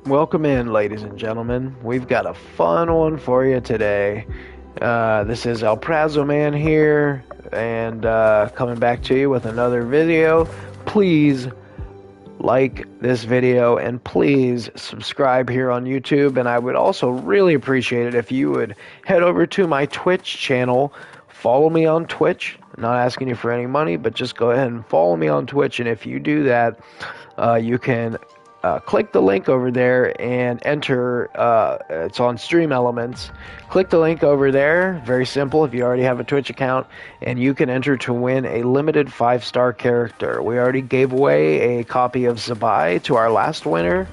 Welcome in, ladies and gentlemen. We've got a fun one for you today. This is El Prazo Man here, and coming back to you with another video. Please like this video, and please subscribe here on YouTube. And I would also really appreciate it if you would head over to my Twitch channel. Follow me on Twitch. I'm not asking you for any money, but just go ahead and follow me on Twitch. And if you do that, you can click the link over there and enter. It's on Stream Elements. Click the link over there. Very simple if you already have a Twitch account, and you can enter to win a limited 5-star character. We already gave away a copy of Zabai to our last winner,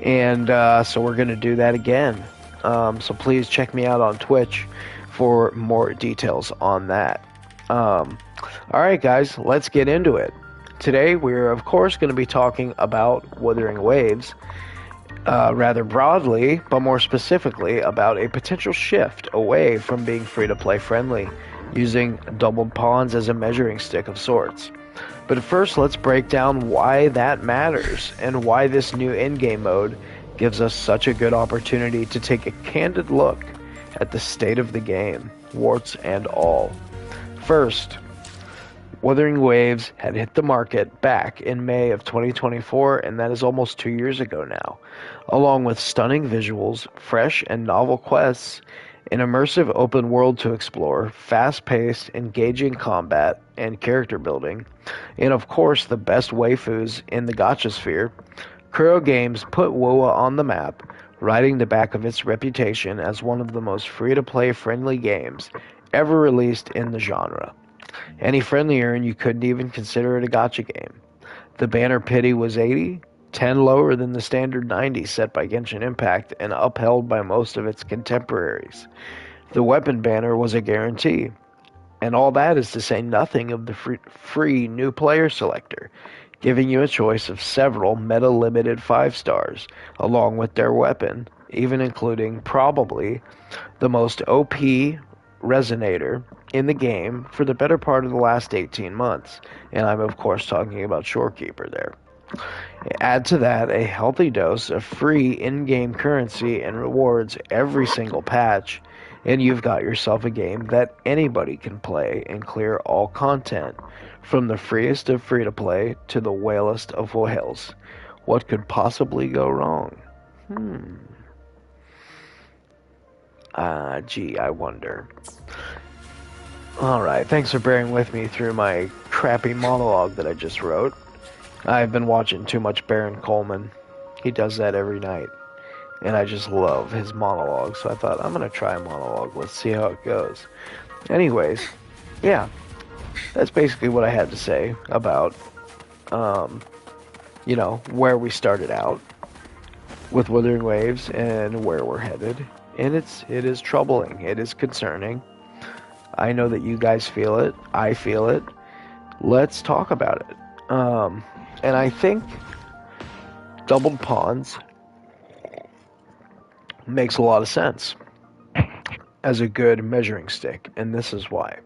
and so we're going to do that again. So please check me out on Twitch for more details on that. Alright guys, let's get into it. Today we're of course going to be talking about Wuthering Waves, rather broadly, but more specifically about a potential shift away from being free-to-play friendly, using doubled pawns as a measuring stick of sorts. But first, let's break down why that matters, and why this new in-game mode gives us such a good opportunity to take a candid look at the state of the game, warts and all. First, Wuthering Waves had hit the market back in May of 2024, and that is almost 2 years ago now, along with stunning visuals, fresh and novel quests, an immersive open world to explore, fast-paced, engaging combat and character building, and of course the best waifus in the gacha sphere. Kuro Games put wuwa on the map, riding the back of its reputation as one of the most free-to-play friendly games ever released in the genre. Any friendlier and you couldn't even consider it a gacha game. The banner pity was 80, 10 lower than the standard 90 set by Genshin Impact and upheld by most of its contemporaries. The weapon banner was a guarantee, and all that is to say nothing of the free new player selector, giving you a choice of several meta-limited 5 stars, along with their weapon, even including probably the most OP resonator in the game for the better part of the last 18 months, and I'm of course talking about Shorekeeper there. Add to that a healthy dose of free in-game currency and rewards every single patch, and you've got yourself a game that anybody can play and clear all content, from the freest of free-to-play to the whalest of whales. What could possibly go wrong? Gee, I wonder. Alright, thanks for bearing with me through my crappy monologue that I just wrote. I've been watching too much Baron Coleman. He does that every night. And I just love his monologue, so I thought, I'm gonna try a monologue. Let's see how it goes. Anyways, yeah. That's basically what I had to say about, where we started out with Wuthering Waves and where we're headed. And it is troubling. It is concerning. I know that you guys feel it. I feel it. Let's talk about it. And I think doubled pawns makes a lot of sense as a good measuring stick, and this is why.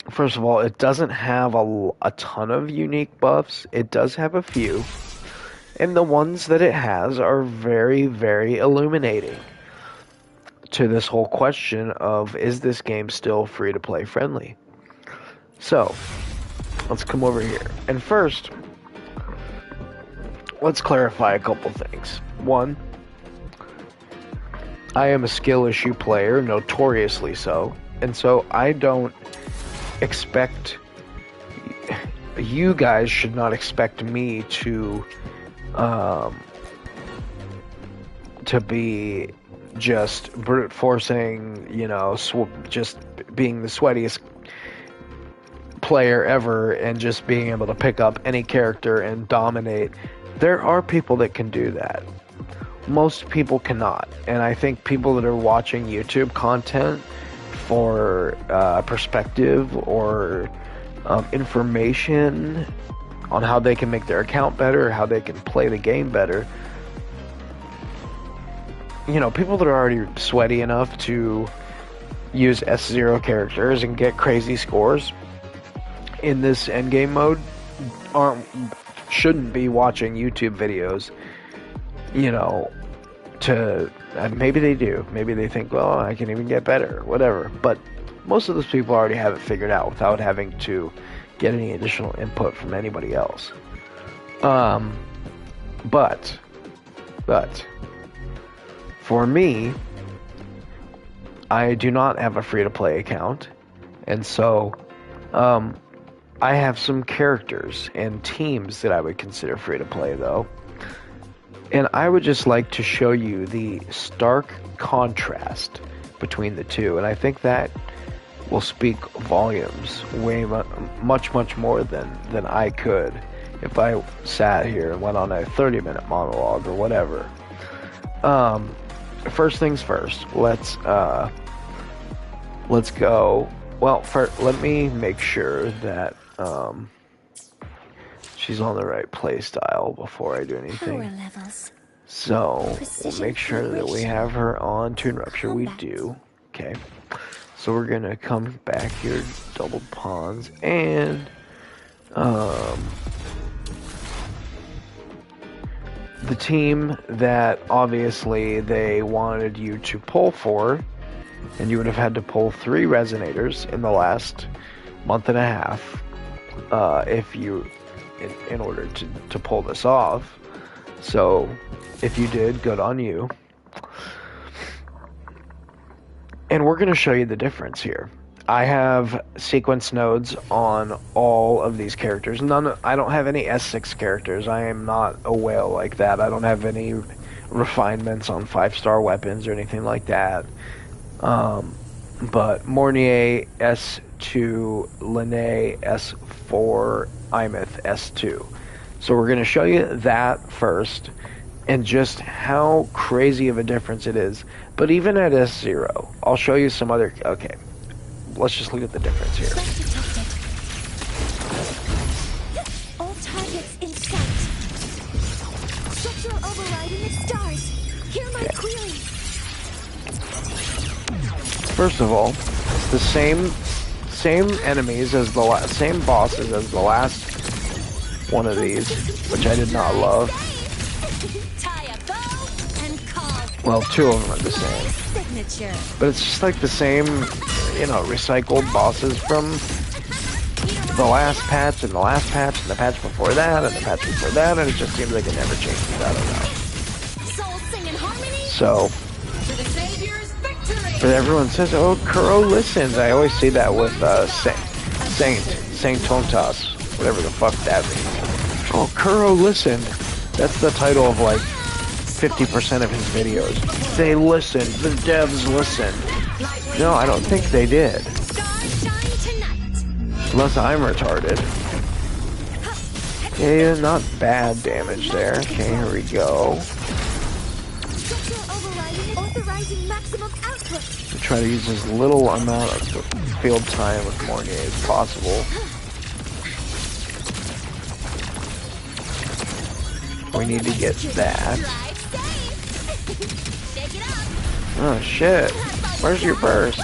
First of all, it doesn't have a ton of unique buffs. It does have a few. And the ones that it has are very, very illuminating to this whole question of, is this game still free-to-play friendly? So, let's come over here. And first, let's clarify a couple things. One, I am a skill issue player, notoriously so. And so I don't expect, you guys should not expect me to be just brute forcing, just being the sweatiest player ever and just being able to pick up any character and dominate. There are people that can do that. Most people cannot. And I think people that are watching YouTube content for perspective or information on how they can make their account better, how they can play the game better. People that are already sweaty enough to use S0 characters and get crazy scores in this endgame mode shouldn't be watching YouTube videos you know, to maybe they do. Maybe they think, well, I can even get better, whatever. But most of those people already have it figured out without having to get any additional input from anybody else. But for me, I do not have a free-to-play account, and so I have some characters and teams that I would consider free-to-play, though. And I would just like to show you the stark contrast between the two, and I think that will speak volumes way much more than I could if I sat here and went on a 30-minute monologue or whatever. First things first, let's go. Well, first, let me make sure that she's on the right play style before I do anything. So we'll make sure that we have her on Tune Rupture. We do. Okay. So we're gonna come back here, double pawns, and the team that obviously they wanted you to pull for, and you would have had to pull 3 resonators in the last month and a half if you in order to pull this off. So if you did, good on you. And we're going to show you the difference here. I have sequence nodes on all of these characters. I don't have any S6 characters. I am not a whale like that. I don't have any refinements on 5-star weapons or anything like that. But Mornier S2, Linné S4, Imeth S2. So we're going to show you that first, and just how crazy of a difference it is. But even at S0, I'll show you some other... Okay, let's just look at the difference here. All targets in sight. Structural override in the stars. Hear my query. First of all, it's the same enemies as the same bosses as the last one of these, which I did not love. Well, 2 of them are the same. But it's just like the same, recycled bosses from the last patch, and the last patch, and the patch before that, and the patch before that, and it just seems like it never changes. I don't know. So, but everyone says, oh, Kuro listens. I always see that with Saint Tontas, whatever the fuck that means. Oh, Kuro listened. That's the title of like 50% of his videos. They listened. The devs listened. No, I don't think they did. Unless I'm retarded. Yeah, not bad damage there. Okay, here we go. We'll try to use as little amount of field time with Mornier as possible. We need to get that. Oh shit. Where's your burst?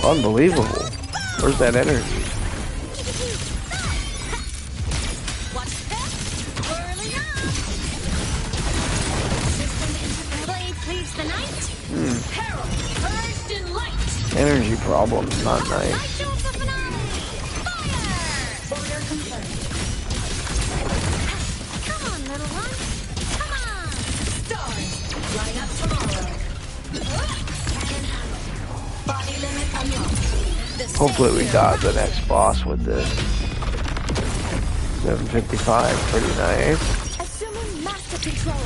Unbelievable. Where's that energy? Energy problems, not nice. Hopefully we got the next boss with this. 755, pretty nice. Assuming master control.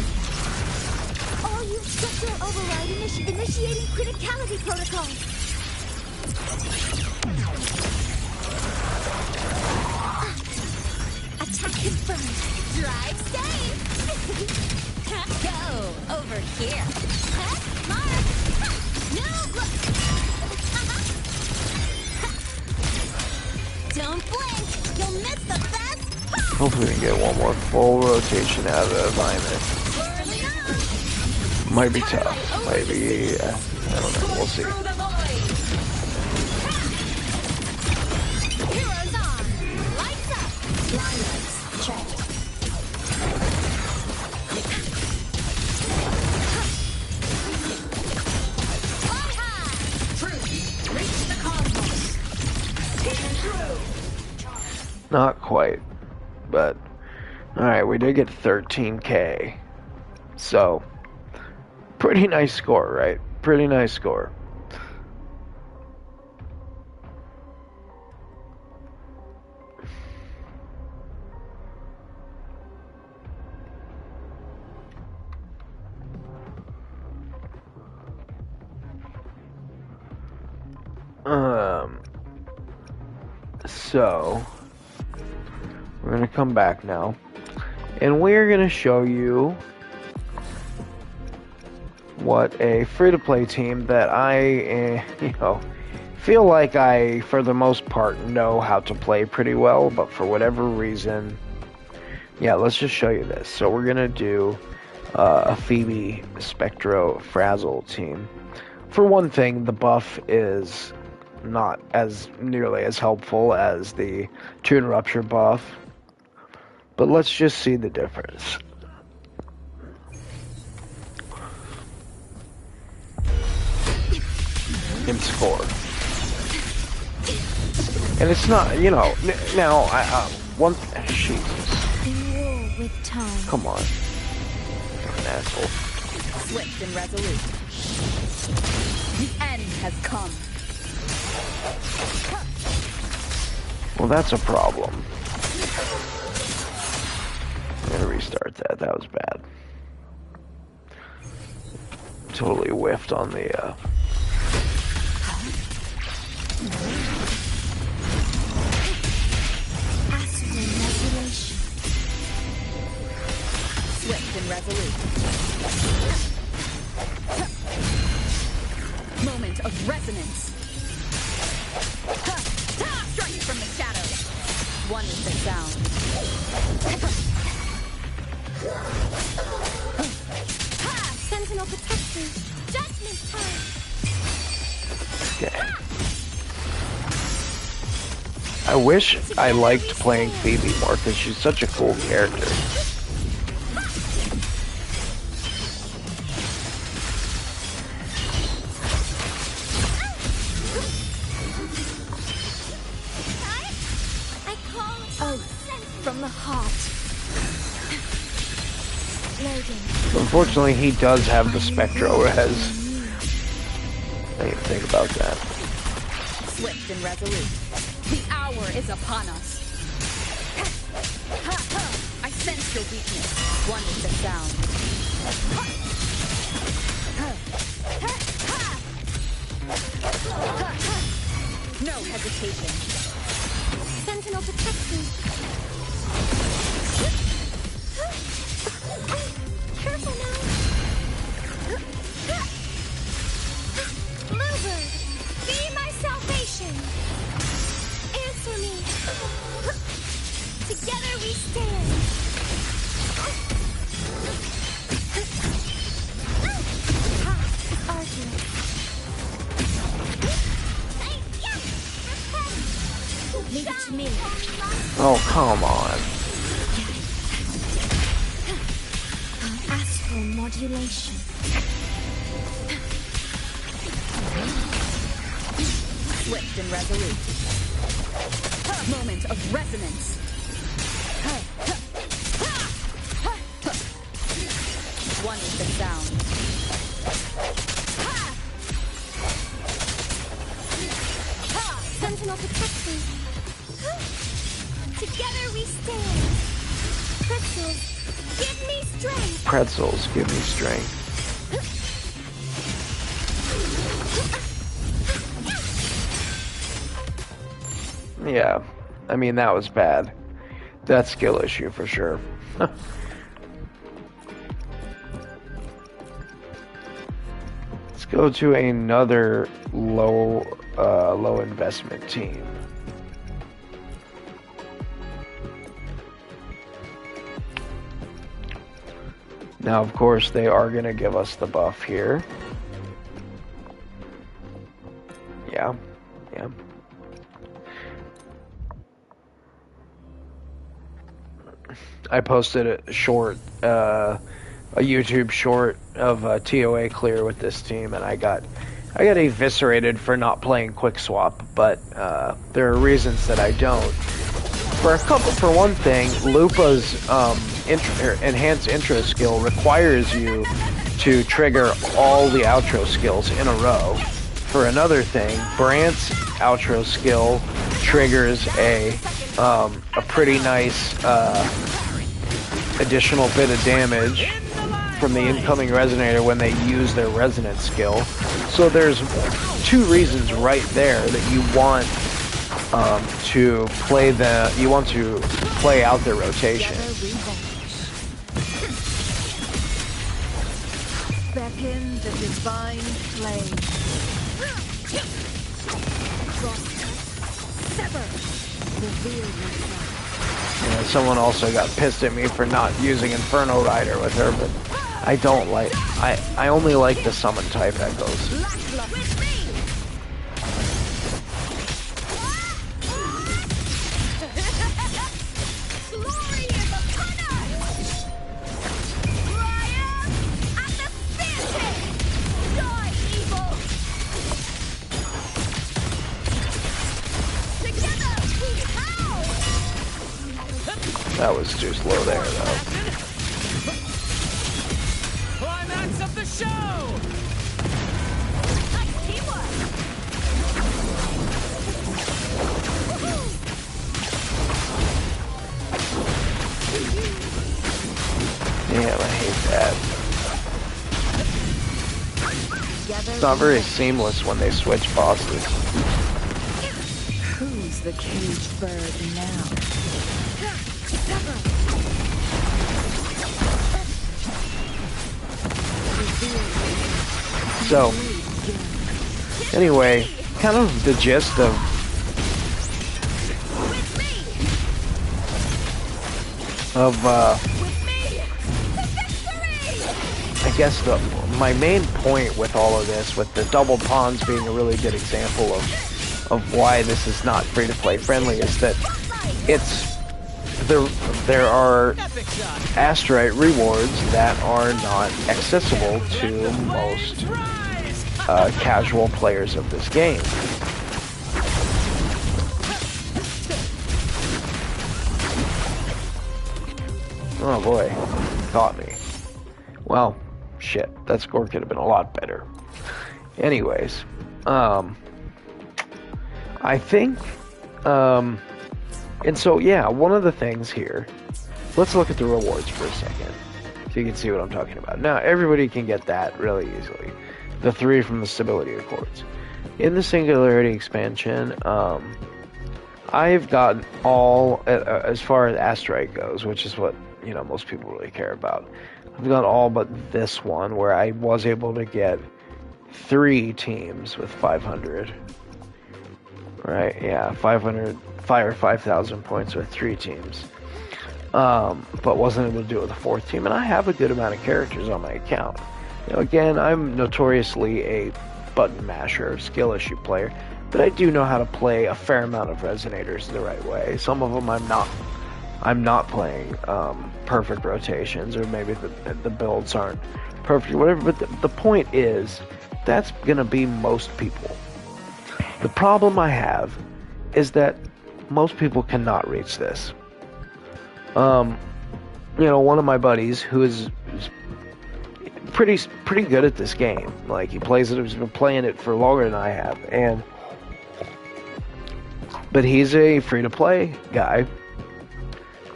All use structural override initiating criticality protocol. Attack confirmed. Drive safe. Go over here. Mark. No, look. Don't blink. You'll miss the best. Hopefully we can get one more full rotation out of Imeth. Might be tough. Might be, I don't know. We'll see. Heroes on. Lights up. Lineups checked. Not quite, but alright, we did get 13K. So, pretty nice score, right? Pretty nice score. So we're gonna come back now, and we're gonna show you what a free-to-play team that I, feel like I, for the most part, know how to play pretty well, but for whatever reason, yeah, let's just show you this. So we're gonna do a Phoebe Spectro Frazzle team. For one thing, the buff is not as nearly as helpful as the Tune Rupture buff, but let's just see the difference. In score. And it's not, now, Jesus. With time. Come on. You're an asshole. Swift and resolute. The end has come. Well, that's a problem. I'm gonna restart that. That was bad. Totally whiffed on the, Swift and resolute. Moment of resonance. Strike from the shadows. One is the sound. Sentinel protection. Judgment time. okay. I wish I liked playing Phoebe more, because she's such a cool character. From the heart. Logan. Unfortunately, he does have the Spectro res. I didn't think about that. Swift and resolute. The hour is upon us. I sense your weakness. One is the sound. No hesitation. Sentinel protection. Careful now. Bluebird, be my salvation. Answer me. Together we stand. Argument. Leave it to me. Oh, come on. Astral modulation. Swift and resolute. Moment of resonance. One is the sound. Sentinel protection. Together we stand. Pretzels, give me strength. Pretzels give me strength. Yeah, I mean, that was bad. That's skill issue for sure. Let's go to another low investment team. Now, of course, they are going to give us the buff here. Yeah. I posted a short, a YouTube short of TOA clear with this team, and I got eviscerated for not playing quick swap, but there are reasons that I don't. For one thing, Lupa's enhanced intro skill requires you to trigger all the outro skills in a row. For another thing, Brant's outro skill triggers a pretty nice additional bit of damage from the incoming resonator when they use their resonance skill. So there's two reasons right there that you want to play out their rotation. Beckon the divine flame. Sever. Reveal yourself. You know, someone also got pissed at me for not using Inferno Rider with her, but I don't like. I only like the summon type echoes. That was too slow there, though. Climax of the show! Damn, I hate that. It's not very seamless when they switch bosses. Who's the caged bird now? So, anyway, kind of the gist of I guess my main point with all of this, with the double pawns being a really good example of why this is not free-to-play friendly, is that there are asteroid rewards that are not accessible to most casual players of this game. Oh boy, caught me. Well, shit, that score could have been a lot better. Anyways, I think, and so yeah, one of the things here, let's look at the rewards for a second, so you can see what I'm talking about. Now, everybody can get that really easily. The 3 from the stability accords. In the Singularity expansion, I've gotten all, as far as Asteroid goes, which is what, you know, most people really care about. I've got all but this one, where I was able to get 3 teams with 500. Right, yeah, 5,000 points with 3 teams. But wasn't able to do it with a 4th team, and I have a good amount of characters on my account. You know, again, I'm notoriously a button masher, skill issue player, but I do know how to play a fair amount of resonators the right way. Some of them I'm not playing perfect rotations, or maybe the builds aren't perfect or whatever, but the point is, that's gonna be most people. The problem I have is that most people cannot reach this. You know, one of my buddies who is pretty good at this game, like he plays it, he's been playing it for longer than I have, but he's a free-to-play guy,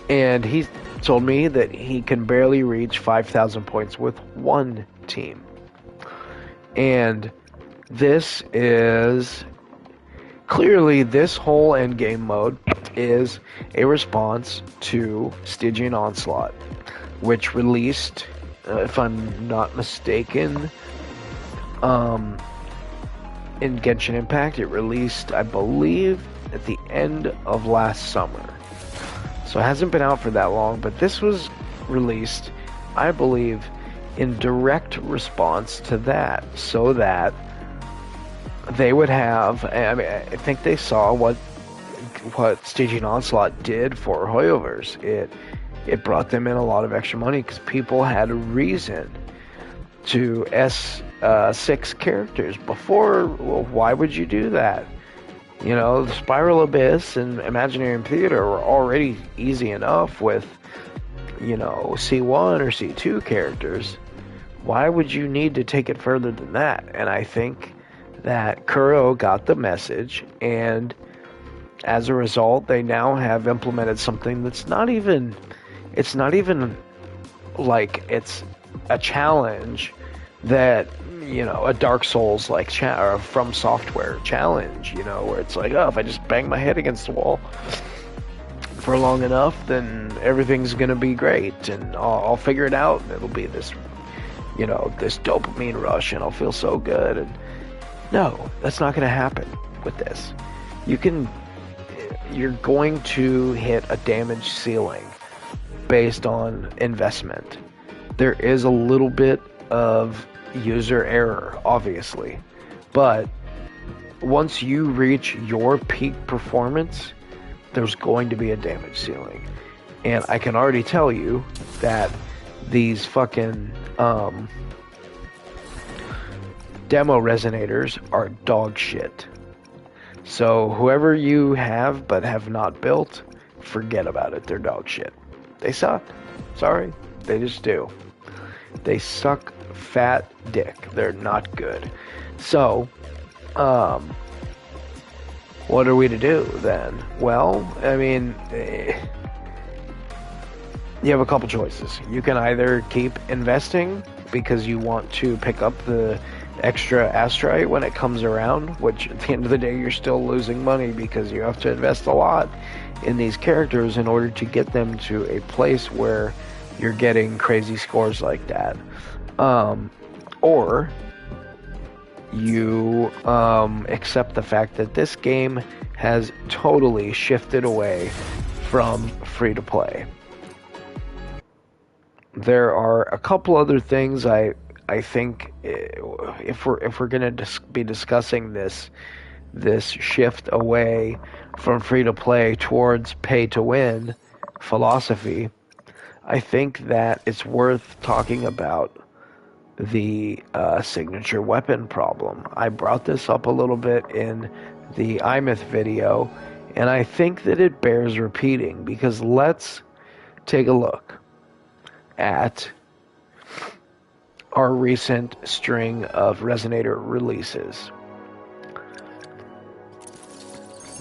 and he told me that he can barely reach 5,000 points with 1 team. And this is clearly, this whole endgame mode is a response to Stygian Onslaught, which released, if I'm not mistaken, in Genshin Impact, it released, I believe, at the end of last summer. So it hasn't been out for that long, but this was released, I believe, in direct response to that, so that they would have, I mean, I think they saw what Stygian Onslaught did for Hoyoverse. It brought them in a lot of extra money because people had a reason to S6 characters before. Well, why would you do that? You know, the Spiral Abyss and Imaginarium Theater were already easy enough with, you know, C1 or C2 characters. Why would you need to take it further than that? And I think that Kuro got the message, and as a result, they now have implemented something that's not even, it's not even like it's a challenge that, you know, a Dark Souls like or From Software challenge, you know, where it's like, oh, if I just bang my head against the wall for long enough, then everything's gonna be great, and I'll figure it out, and it'll be this, you know, this dopamine rush, and I'll feel so good. And no, that's not gonna happen with this. You're going to hit a damage ceiling based on investment. There is a little bit of user error, obviously, but once you reach your peak performance, there's going to be a damage ceiling. And I can already tell you that these fucking demo resonators are dog shit. So whoever you have but have not built, forget about it. They're dog shit. They suck. Sorry, they just do. They suck fat dick. They're not good. So, what are we to do then? Well, I mean, you have a couple choices. You can either keep investing because you want to pick up the extra astrite when it comes around, which at the end of the day you're still losing money because you have to invest a lot in these characters in order to get them to a place where you're getting crazy scores like that. Or you accept the fact that this game has totally shifted away from free to play. There are a couple other things I think if we're going to be discussing this shift away from free to play towards pay to win philosophy, I think that it's worth talking about the signature weapon problem. I brought this up a little bit in the iMyth video, and I think that it bears repeating, because let's take a look at our recent string of Resonator releases.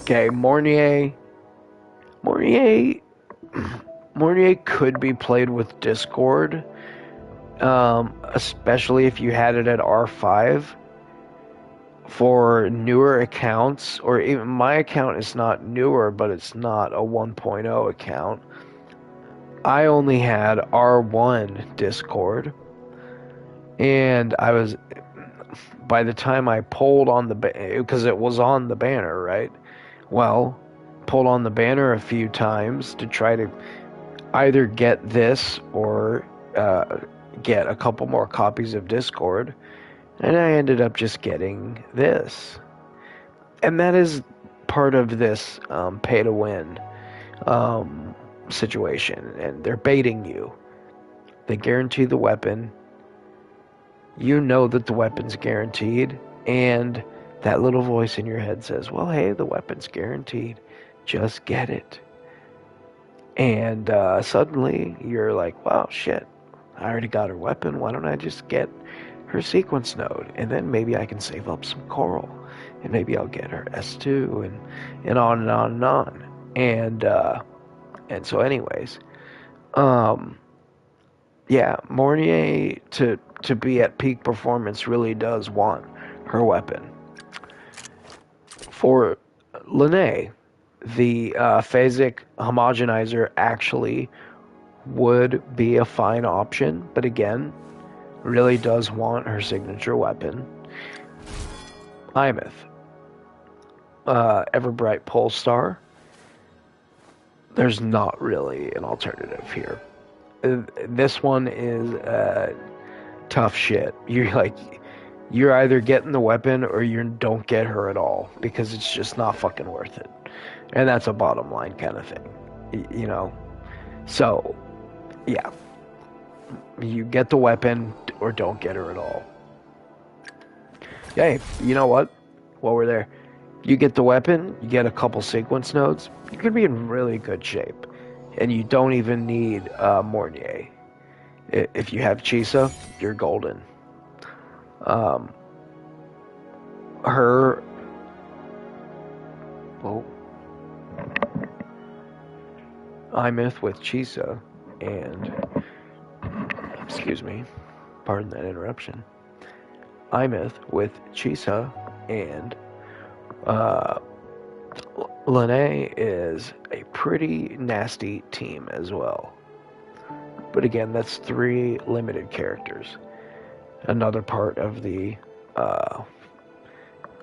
Okay, Mornier could be played with Discord, especially if you had it at R5. For newer accounts, or even my account is not newer, but it's not a 1.0 account. I only had R1 Discord, and I was, by the time I pulled on the, because it was on the banner, right? Well, pulled on the banner a few times to try to either get this or get a couple more copies of Discord, and I ended up just getting this. And that is part of this pay to win situation, and they're baiting you. They guarantee the weapon. You know that the weapon's guaranteed, and that little voice in your head says, well, hey, the weapon's guaranteed. Just get it. And suddenly you're like, wow, shit, I already got her weapon. Why don't I just get her sequence node? And then maybe I can save up some coral. And maybe I'll get her S2 and on and on and on. And so anyways, yeah, Mornier to be at peak performance really does want her weapon. For Lene, the phasic homogenizer actually would be a fine option, but again, really does want her signature weapon. iMyth, Everbright Polestar, there's not really an alternative here. This one is tough shit. You're either getting the weapon or you don't get her at all, because it's just not fucking worth it. And that's a bottom line kind of thing, you know? So, yeah. You get the weapon or don't get her at all. Hey, you know what? While we're there, You get the weapon, you get a couple sequence nodes, you're going to be in really good shape. And you don't even need Mornier. If you have Chisa, you're golden. Her... Well... Imith with Chisa and... Excuse me. Pardon that interruption. Imith with Chisa and... Lene is a pretty nasty team as well. But again, that's 3 limited characters. Another part of the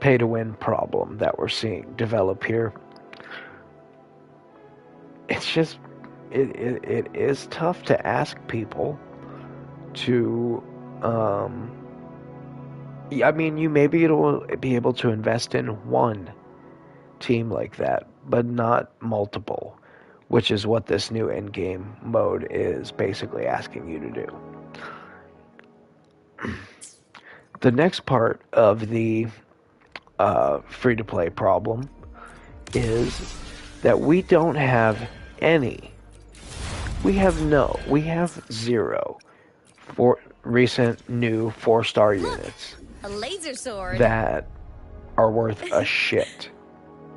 pay-to-win problem that we're seeing develop here. It's just, it is tough to ask people to, I mean, you may be able to invest in one team like that, but not multiple, which is what this new endgame mode is basically asking you to do. The next part of the free-to-play problem is that we don't have any. We have 0 for recent new 4-star units A laser sword. that are worth a shit.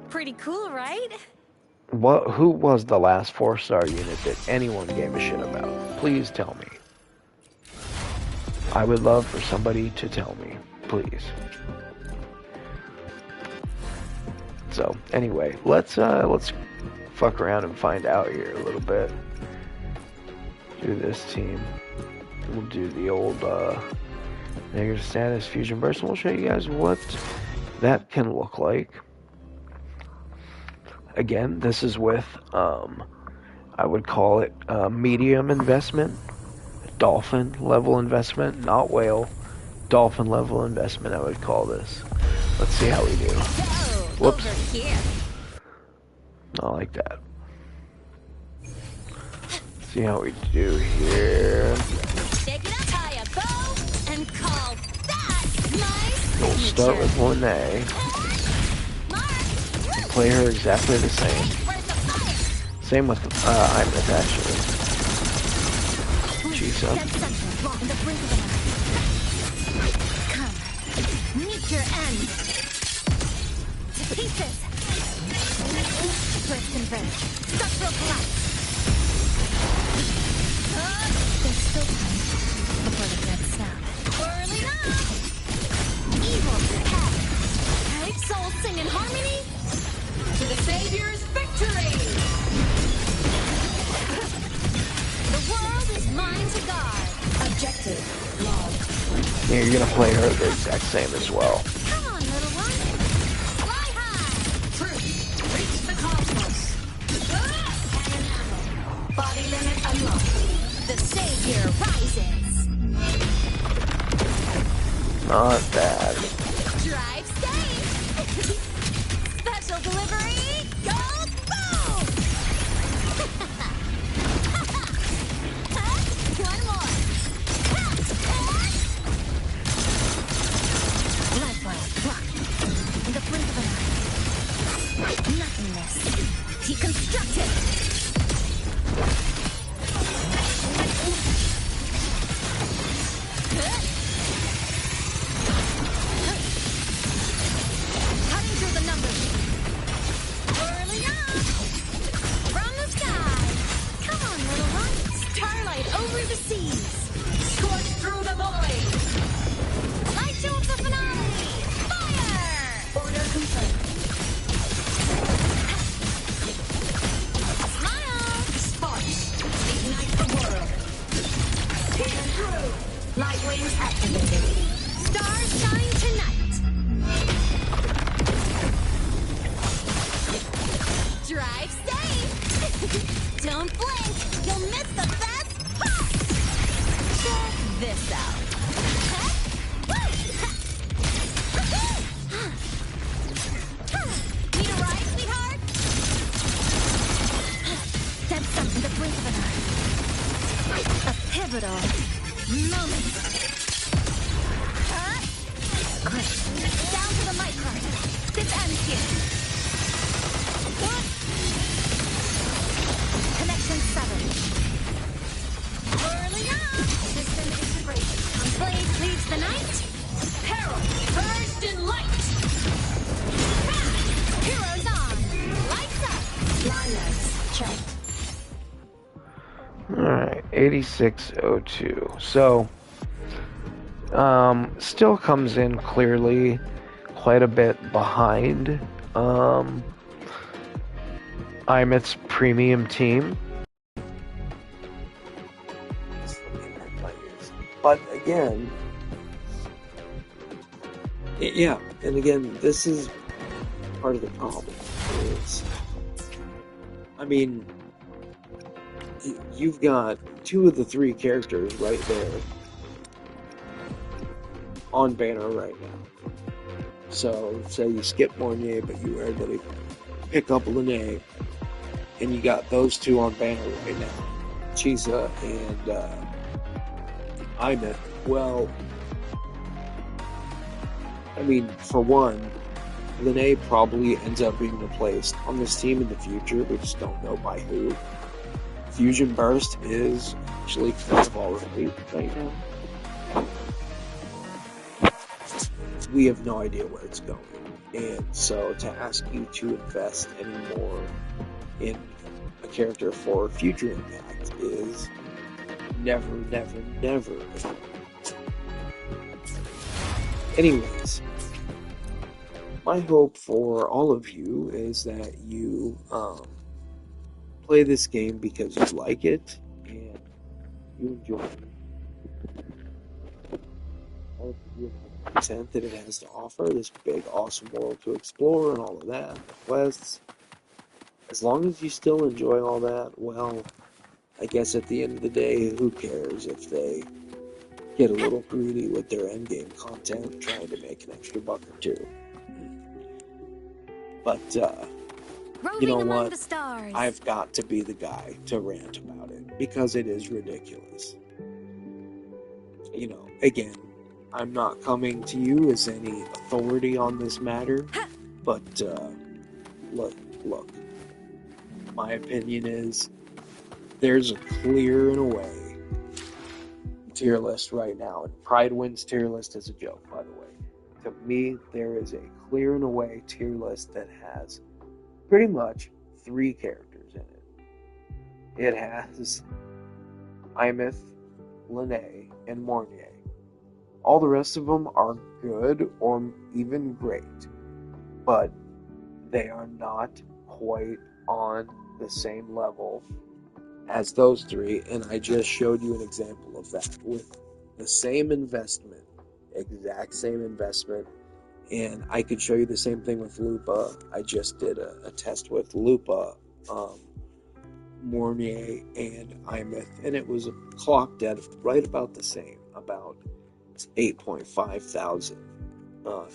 Pretty cool, right? Who was the last 4-star unit that anyone gave a shit about? Please tell me. I would love for somebody to tell me, please. So, anyway, let's fuck around and find out here a little bit. Do this team. We'll do the old negative status fusion burst, and we'll show you guys what that can look like. Again, this is with I would call it medium investment, dolphin level investment, not whale, dolphin level investment. I would call this. Let's see how we do. Whoops. Over here. Not like that. See how we do here. Shake it up, Hayako, and call that my We'll start with Lene. Play her exactly the same. Same with Imith, actually. Chisa. Come, meet your end. To pieces. Twist and bend. Structural collapse. There's still time before the red snap. Whirling up. Evil head. Right? Souls sing in harmony. To the Savior's victory. The world is mine to guard. Objective logged. Yeah, you're gonna play her the exact same as well. Come on, little one. Fly high. Truth. Reach the cosmos. Cannon ammo. Body limit unlocked. The Savior rises. Not bad. Drive safe. Special delivery. Go boom. One more. Lifeline blocked. In the blink of an eye. Nothingness. Deconstructed. Cutting through the numbers. Whirling up. From the sky. Come on, little one. Starlight over the seas. Scorch through the void. Light to the finale. Fire! Order confirmed. Smile. Sparks. Ignite the world. Pierce through. Light wings activated. Stars shine tonight. Drive safe. Don't blink. You'll miss the best part. Check this out. Need a ride, sweetheart? That's something to blink of an eye. A pivotal moment. Quick, down to the mic card. its end here. Connection severed. Whirling up. System integration. Blade leads the night. Peril purged in light. Heroes on. Lights up. Liners checked. Alright, 8602. So, still comes in clearly quite a bit behind IMIT's premium team. But again, yeah, and again, this is part of the problem. Is, I mean, you've got 2 of the 3 characters right there on banner right now. So, say you skip Mornier, but you were able to pick up Lene, and you got those 2 on banner right now, Chisa and Imit. Well, I mean, for one, Lene probably ends up being replaced on this team in the future. We just don't know by who. Fusion Burst is actually kind of already right now. We have no idea where it's going. And so to ask you to invest any more in a character for future impact is never, never, never. Anyways, my hope for all of you is that you play this game because you like it and you enjoy it. All of you have the content that it has to offer, this big, awesome world to explore and all of that, the quests. As long as you still enjoy all that, well, I guess at the end of the day, who cares if they get a little greedy with their endgame content, trying to make an extra buck or two. But, you know what? I've got to be the guy to rant about it, because it is ridiculous. You know, again, I'm not coming to you as any authority on this matter, but, look, my opinion is, there's a clear and away tier list right now, and Pride Wins tier list is a joke, by the way. To me, there is a clear and away tier list that has pretty much 3 characters in it. It has Imith, Lene, and Mornier. All the rest of them are good or even great, but they are not quite on the same level as those 3, and I just showed you an example of that with the same investment, exact same investment, and I could show you the same thing with Lupa. I just did a test with Lupa, Mornier, and Imith, and it was clocked at right about the same, about 8.5 thousand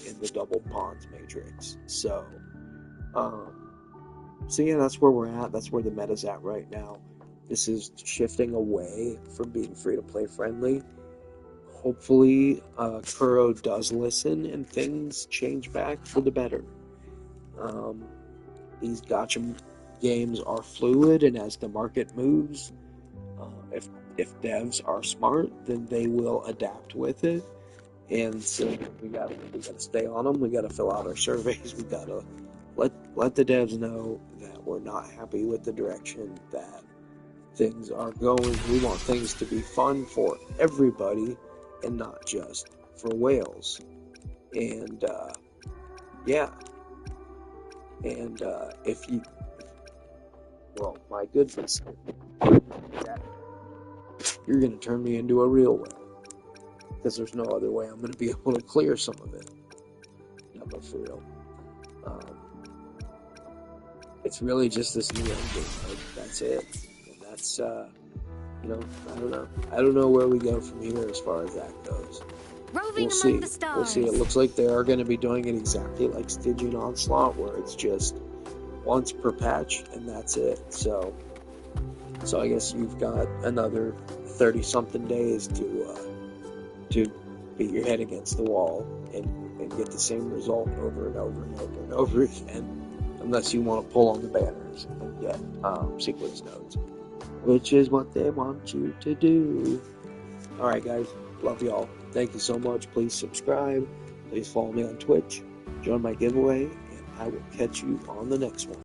in the double pawns matrix. So yeah, that's where we're at. That's where the meta's at right now. This is shifting away from being free-to-play friendly. Hopefully, Kuro does listen and things change back for the better. These gacha games are fluid, and as the market moves, if devs are smart, then they will adapt with it. And so we gotta stay on them. We gotta fill out our surveys. We gotta let the devs know that we're not happy with the direction that things are going. We want things to be fun for everybody and not just for whales. And yeah. And if you, well, my goodness, you're gonna turn me into a real whale, because there's no other way I'm gonna be able to clear some of it. No, but for real. It's really just this new endgame mode. That's it. And that's, you know, I don't know where we go from here as far as that goes. We'll see. We'll see. It looks like they are going to be doing it exactly like Stygian Onslaught, where it's just once per patch, and that's it. So I guess you've got another 30-something days to beat your head against the wall and get the same result over and over and over and over again, unless you want to pull on the banners and get sequence nodes, which is what they want you to do. Alright guys, love y'all. Thank you so much. Please subscribe. Please follow me on Twitch. Join my giveaway, and I will catch you on the next one.